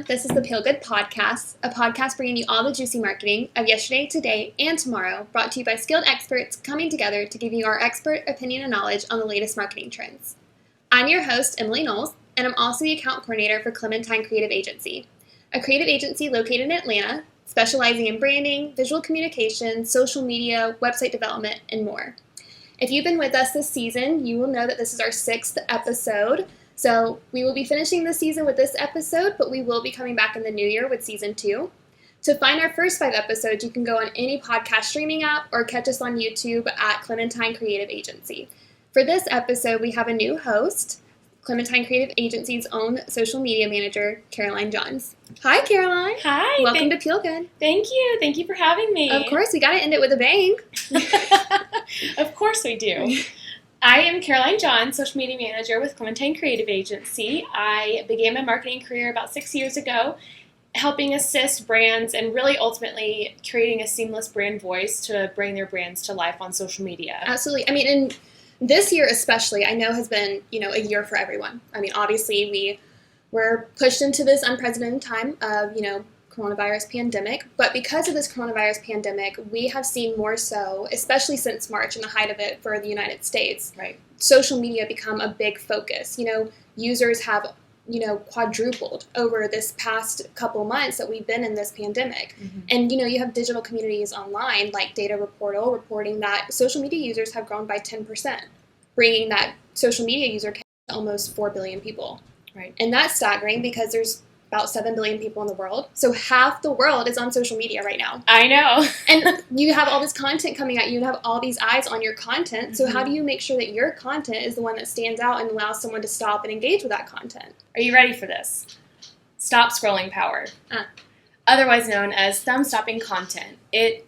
This is the Peel Good Podcast, a podcast bringing you all the juicy marketing of yesterday, today, and tomorrow, brought to you by skilled experts coming together to give you our expert opinion and knowledge on the latest marketing trends. I'm your host, Emily Knowles, and I'm also the account coordinator for Clementine Creative Agency, a creative agency located in Atlanta, specializing in branding, visual communication, social media, website development, and more. If you've been with us this season, you will know that this is our 6th episode. So we will be finishing the season with this episode, but we will be coming back in the new year with season 2. To find our first 5 episodes, you can go on any podcast streaming app or catch us on YouTube at Clementine Creative Agency. For this episode, we have a new host, Clementine Creative Agency's own social media manager, Caroline Johns. Hi, Caroline. Hi. Welcome to Peel Good. Thank you. Thank you for having me. Of course, we got to end it with a bang. Of course we do. I am Caroline Johns, social media manager with Clementine Creative Agency. I began my marketing career about 6 years ago, helping assist brands and really ultimately creating a seamless brand voice to bring their brands to life on social media. Absolutely. I mean, and this year especially, I know has been, a year for everyone. I mean, obviously we were pushed into this unprecedented time of, coronavirus pandemic, but because of this coronavirus pandemic, we have seen more so, especially since March and the height of it for the United States, right, social media become a big focus. Users have, quadrupled over this past couple months that we've been in this pandemic. Mm-hmm. And, you have digital communities online like Data Reportal reporting that social media users have grown by 10%, bringing that social media user count to almost 4 billion people. Right. And that's staggering because there's about 7 billion people in the world. So half the world is on social media right now. I know. And you have all this content coming at you. You have all these eyes on your content. So how do you make sure that your content is the one that stands out and allows someone to stop and engage with that content? Are you ready for this? Stop scrolling power. Otherwise known as thumb stopping content. It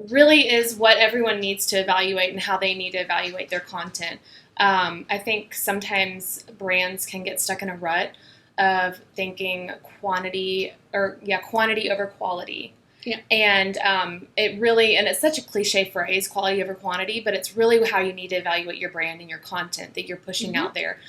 really is what everyone needs to evaluate and how they need to evaluate their content. I think sometimes brands can get stuck in a rut of thinking quantity over quality. Yeah. And it's such a cliche phrase, quality over quantity, but it's really how you need to evaluate your brand and your content that you're pushing out there.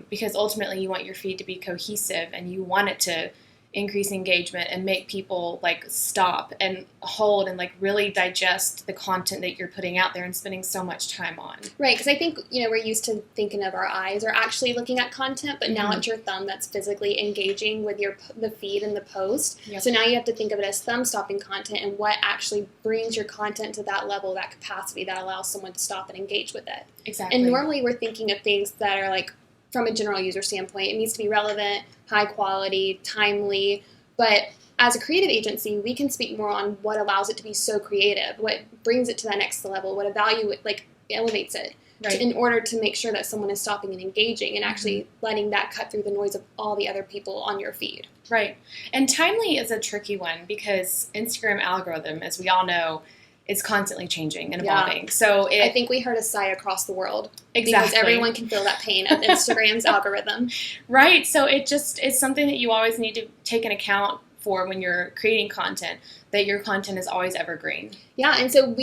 Because ultimately you want your feed to be cohesive and you want it to increase engagement and make people stop and hold and really digest the content that you're putting out there and spending so much time on. Right, because I think, we're used to thinking of our eyes are actually looking at content, but now it's your thumb that's physically engaging with the feed and the post. Yep. So now you have to think of it as thumb stopping content and what actually brings your content to that level, that capacity that allows someone to stop and engage with it. Exactly. And normally we're thinking of things that are from a general user standpoint, it needs to be relevant, high quality, timely, but as a creative agency, we can speak more on what allows it to be so creative, what brings it to that next level, what elevates it, right, in order to make sure that someone is stopping and engaging and actually letting that cut through the noise of all the other people on your feed. Right. And timely is a tricky one because Instagram algorithm, as we all know, is constantly changing and evolving. Yeah. So I think we heard a sigh across the world. Exactly. Because everyone can feel that pain of Instagram's algorithm. Right. So it's something that you always need to take an account for when you're creating content, that your content is always evergreen. Yeah. And so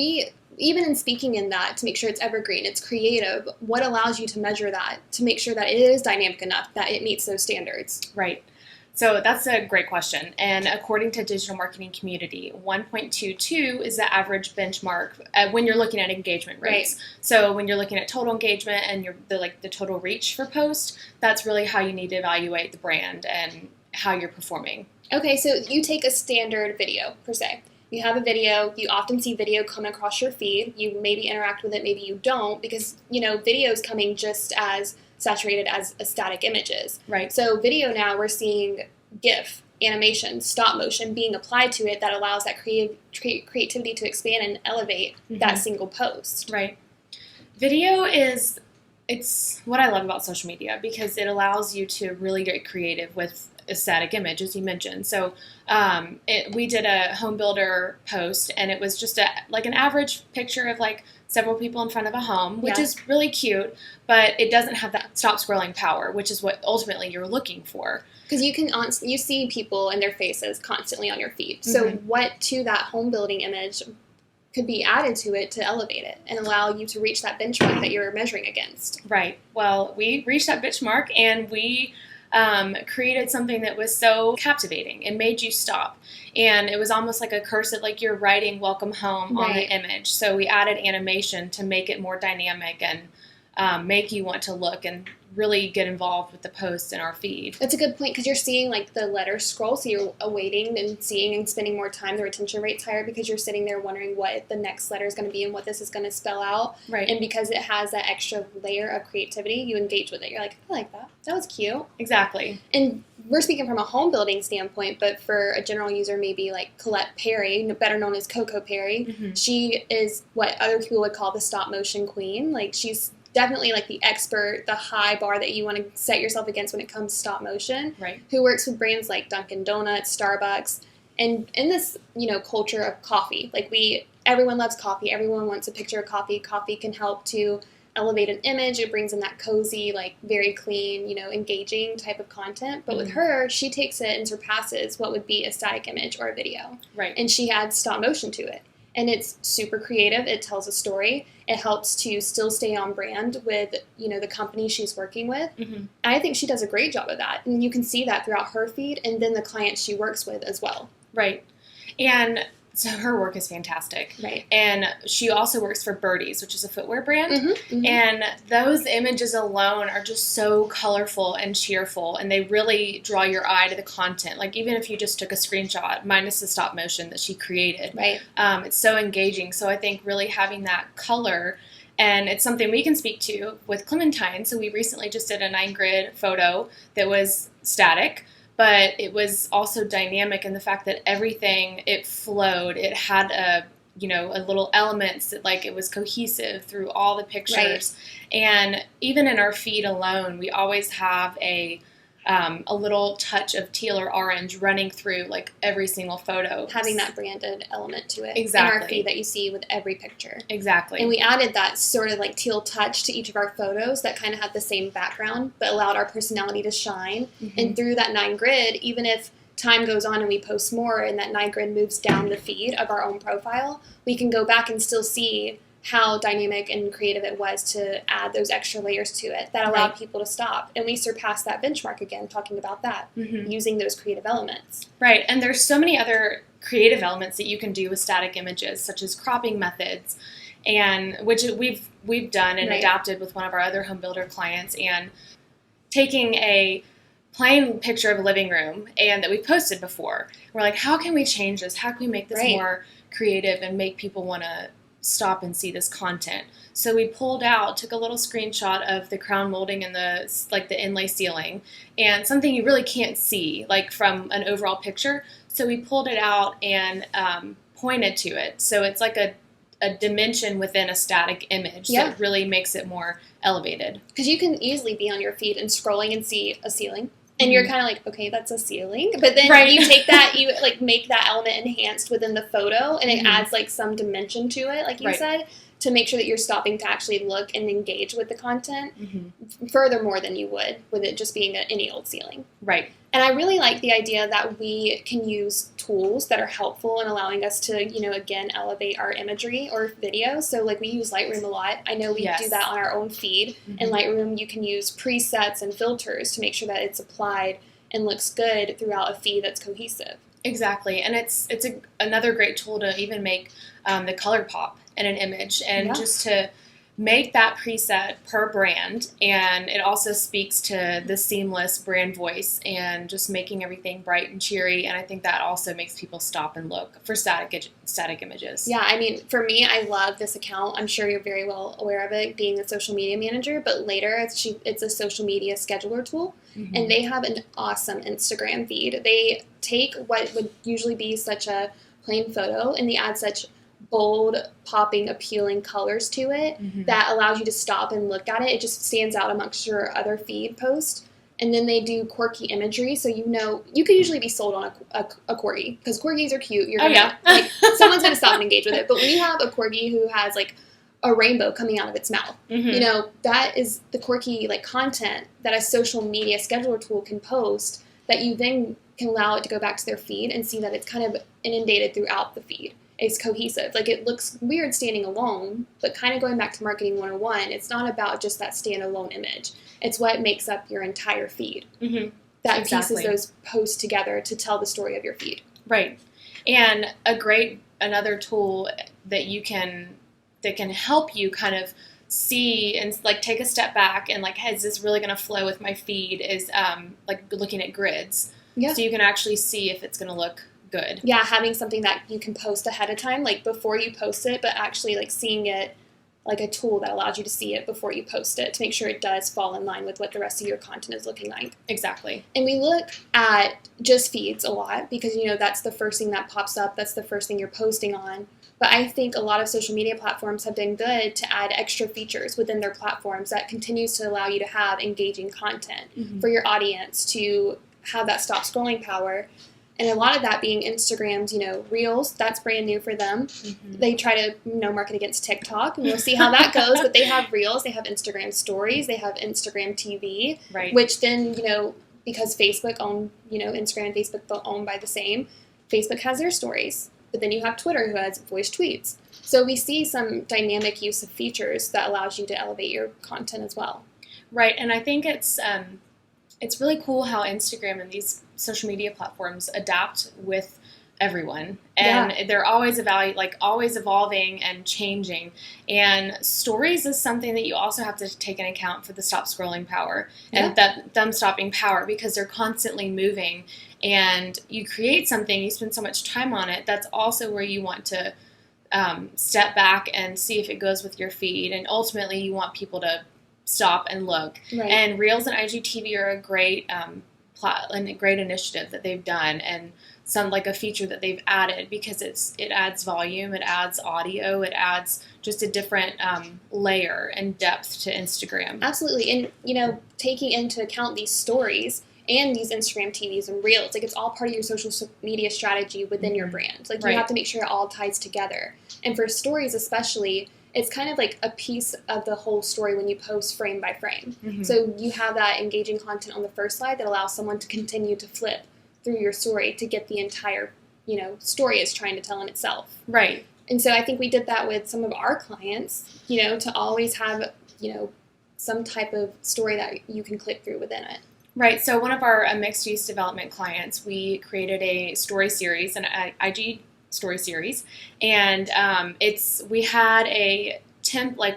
even in speaking in that, to make sure it's evergreen, it's creative, what allows you to measure that, to make sure that it is dynamic enough, that it meets those standards? Right. So that's a great question. And according to Digital Marketing Community, 1.22 is the average benchmark when you're looking at engagement rates. Right. So when you're looking at total engagement and the total reach for post, that's really how you need to evaluate the brand and how you're performing. Okay, so you take a standard video, per se. You have a video, you often see video come across your feed, you maybe interact with it, maybe you don't, because, video is coming just as saturated as static images. Right. So video now, we're seeing GIF, animation, stop motion being applied to it that allows that creativity to expand and elevate that single post. Right. Video it's what I love about social media because it allows you to really get creative with a static image, as you mentioned. So we did a home builder post, and it was just an average picture of several people in front of a home, which is really cute, but it doesn't have that stop scrolling power, which is what ultimately you're looking for. Because you see people and their faces constantly on your feed. So what to that home building image could be added to it to elevate it and allow you to reach that benchmark that you're measuring against? Right. Well, we reached that benchmark, and we created something that was so captivating and made you stop. And it was almost like a cursive, like you're writing welcome home on the image. So we added animation to make it more dynamic and make you want to look and really get involved with the posts in our feed. That's a good point, because you're seeing like the letters scroll, so you're awaiting and seeing and spending more time. The retention rate's higher because you're sitting there wondering what the next letter is going to be and what this is going to spell out. Right. And because it has that extra layer of creativity, you engage with it. You're like, I like that. That was cute. Exactly. And we're speaking from a home building standpoint, but for a general user, maybe like Colette Perry, better known as Coco Perry, she is what other people would call the stop motion queen. Like, she's definitely like the expert, the high bar that you want to set yourself against when it comes to stop motion. Right. Who works with brands like Dunkin' Donuts, Starbucks, and in this, culture of coffee. Like, everyone loves coffee. Everyone wants a picture of coffee. Coffee can help to elevate an image. It brings in that cozy, like very clean, engaging type of content. But with her, she takes it and surpasses what would be a static image or a video. Right. And she adds stop motion to it. And it's super creative. It tells a story. It helps to still stay on brand with, the company she's working with. And I think she does a great job of that. And you can see that throughout her feed and then the clients she works with as well. Right. And so her work is fantastic. Right. And she also works for Birdies, which is a footwear brand. And those images alone are just so colorful and cheerful, and they really draw your eye to the content. Like, even if you just took a screenshot, minus the stop motion that she created, it's so engaging. So I think really having that color, and it's something we can speak to with Clementine. So we recently just did a 9-grid photo that was static, but it was also dynamic in the fact that everything, it flowed. It had a little elements that, like, it was cohesive through all the pictures. And even in our feed alone, we always have a little touch of teal or orange running through, like, every single photo. Having that branded element to it. Exactly. In our feed that you see with every picture. Exactly. And we added that sort of like teal touch to each of our photos that kind of had the same background, but allowed our personality to shine. And through that 9-grid, even if time goes on and we post more and that 9-grid moves down the feed of our own profile, we can go back and still see how dynamic and creative it was to add those extra layers to it that allowed people to stop. And we surpassed that benchmark again, talking about that, using those creative elements. Right. And there's so many other creative elements that you can do with static images, such as cropping methods, and which we've done and adapted with one of our other home builder clients, and taking a plain picture of a living room and that we posted before. We're like, how can we change this? How can we make this more creative and make people want to stop and see this content? So we took a little screenshot of the crown molding and the inlay ceiling, and something you really can't see, like, from an overall picture. So we pulled it out and pointed to it. So it's like a dimension within a static image that really makes it more elevated. Because you can easily be on your feed and scrolling and see a ceiling. And you're kind of like, okay, that's a ceiling. But then you take that, you like make that element enhanced within the photo, and it adds like some dimension to it, like you said, to make sure that you're stopping to actually look and engage with the content furthermore than you would with it just being any old ceiling. Right. And I really like the idea that we can use tools that are helpful in allowing us to, again, elevate our imagery or video. So, like, we use Lightroom a lot. I know we do that on our own feed. In Lightroom, you can use presets and filters to make sure that it's applied and looks good throughout a feed that's cohesive. Exactly. And it's another great tool to even make the color pop in an image, and just to make that preset per brand. And it also speaks to the seamless brand voice and just making everything bright and cheery. And I think that also makes people stop and look for static images. Yeah, I mean, for me, I love this account. I'm sure you're very well aware of it, being a social media manager, but later it's a social media scheduler tool. And they have an awesome Instagram feed. They take what would usually be such a plain photo and they add such bold, popping, appealing colors to it that allows you to stop and look at it. It just stands out amongst your other feed posts. And then they do quirky imagery, so you could usually be sold on a corgi, because corgis are cute. You're gonna, like, someone's going to stop and engage with it. But when you have a corgi who has, like, a rainbow coming out of its mouth, that is the quirky, like, content that a social media scheduler tool can post that you then can allow it to go back to their feed and see that it's kind of inundated throughout the feed. It's cohesive. Like, it looks weird standing alone, but kind of going back to Marketing 101, it's not about just that standalone image. It's what makes up your entire feed. that pieces those posts together to tell the story of your feed. Right. And another tool that can help you kind of see and like take a step back and like, hey, is this really going to flow with my feed, is like looking at grids. Yeah. So you can actually see if it's going to look good. Yeah, having something that you can post ahead of time, like before you post it, but actually like seeing it, like a tool that allows you to see it before you post it to make sure it does fall in line with what the rest of your content is looking like. Exactly. And we look at just feeds a lot because, that's the first thing that pops up. That's the first thing you're posting on. But I think a lot of social media platforms have been good to add extra features within their platforms that continues to allow you to have engaging content for your audience, to have that stop scrolling power. And a lot of that being Instagram's, Reels, that's brand new for them. Mm-hmm. They try to, market against TikTok, and we'll see how that goes. But they have Reels, they have Instagram Stories, they have Instagram TV, right. Which then, because Facebook own, Instagram and Facebook are owned by the same, Facebook has their stories. But then you have Twitter, who has voice tweets. So we see some dynamic use of features that allows you to elevate your content as well. Right, and I think it's really cool how Instagram and these social media platforms adapt with everyone, and they're always always evolving and changing. And stories is something that you also have to take into account for the stop scrolling power and that thumb stopping power, because they're constantly moving. And you create something, you spend so much time on it. That's also where you want to step back and see if it goes with your feed. And ultimately, you want people to stop and look. Right. And Reels and IGTV are a great great initiative that they've done, and some like a feature that they've added, because it adds volume, it adds audio, it adds just a different layer and depth to Instagram. Absolutely. And taking into account these stories and these Instagram TVs and Reels, like it's all part of your social media strategy within your brand. Like you have to make sure it all ties together. And for stories especially, it's kind of like a piece of the whole story when you post frame by frame. Mm-hmm. So you have that engaging content on the first slide that allows someone to continue to flip through your story to get the entire, story it's trying to tell in itself. Right. And so I think we did that with some of our clients, to always have, some type of story that you can click through within it. Right. So one of our mixed use development clients, we created a story series, an IG story series, and we had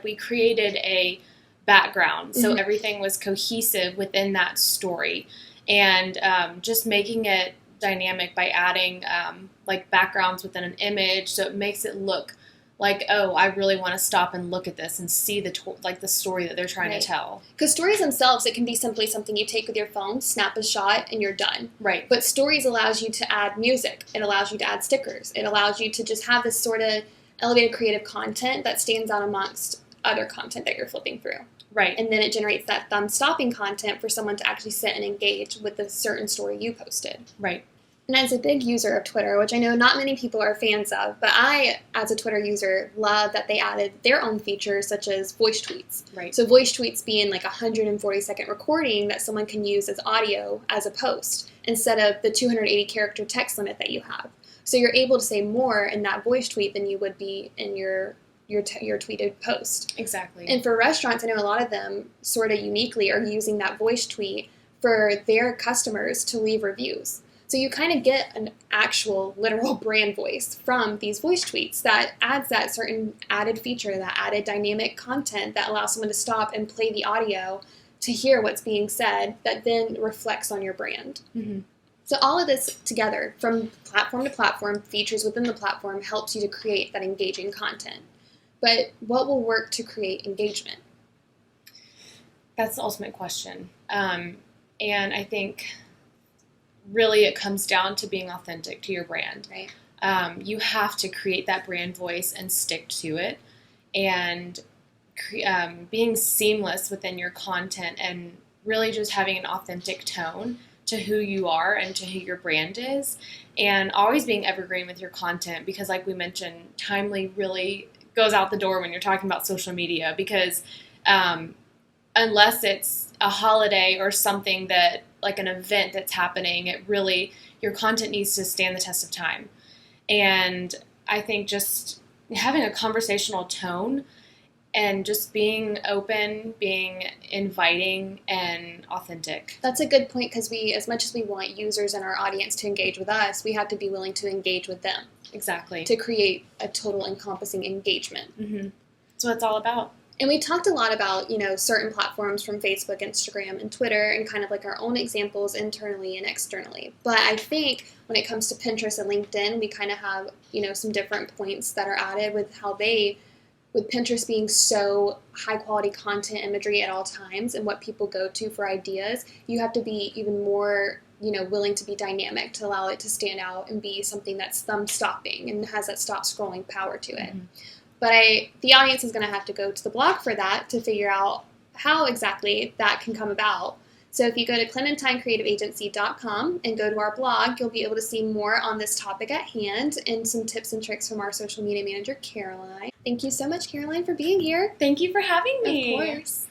we created a background, so everything was cohesive within that story, and just making it dynamic by adding backgrounds within an image, so it makes it look like, oh, I really want to stop and look at this and see the story that they're trying to tell. Because stories themselves, it can be simply something you take with your phone, snap a shot, and you're done. Right. But stories allows you to add music. It allows you to add stickers. It allows you to just have this sort of elevated creative content that stands out amongst other content that you're flipping through. Right. And then it generates that thumb-stopping content for someone to actually sit and engage with the certain story you posted. Right. And as a big user of Twitter, which I know not many people are fans of, but I, as a Twitter user, love that they added their own features such as voice tweets. Right. So voice tweets being like a 140-second recording that someone can use as audio as a post instead of the 280-character text limit that you have. So you're able to say more in that voice tweet than you would be in your tweeted post. Exactly. And for restaurants, I know a lot of them sort of uniquely are using that voice tweet for their customers to leave reviews. So you kind of get an actual literal brand voice from these voice tweets that adds that certain added feature, that added dynamic content that allows someone to stop and play the audio to hear what's being said that then reflects on your brand. Mm-hmm. So all of this together, from platform to platform, features within the platform, helps you to create that engaging content. But what will work to create engagement? That's the ultimate question. And I think really it comes down to being authentic to your brand. Right. You have to create that brand voice and stick to it, and being seamless within your content, and really just having an authentic tone to who you are and to who your brand is, and always being evergreen with your content, because like we mentioned, timely really goes out the door when you're talking about social media, because unless it's a holiday or something that like an event that's happening, your content needs to stand the test of time. And I think just having a conversational tone and just being open, being inviting, and authentic. That's a good point, because we, as much as we want users and our audience to engage with us, we have to be willing to engage with them. Exactly. To create a total encompassing engagement. Mm-hmm. That's what it's all about. And we talked a lot about, certain platforms from Facebook, Instagram, and Twitter, and kind of like our own examples internally and externally. But I think when it comes to Pinterest and LinkedIn, we kind of have, some different points that are added with how with Pinterest being so high quality content imagery at all times and what people go to for ideas, you have to be even more, willing to be dynamic to allow it to stand out and be something that's thumb stopping and has that stop scrolling power to it. Mm-hmm. But the audience is going to have to go to the blog for that to figure out how exactly that can come about. So if you go to ClementineCreativeAgency.com and go to our blog, you'll be able to see more on this topic at hand and some tips and tricks from our social media manager, Caroline. Thank you so much, Caroline, for being here. Thank you for having me. Of course.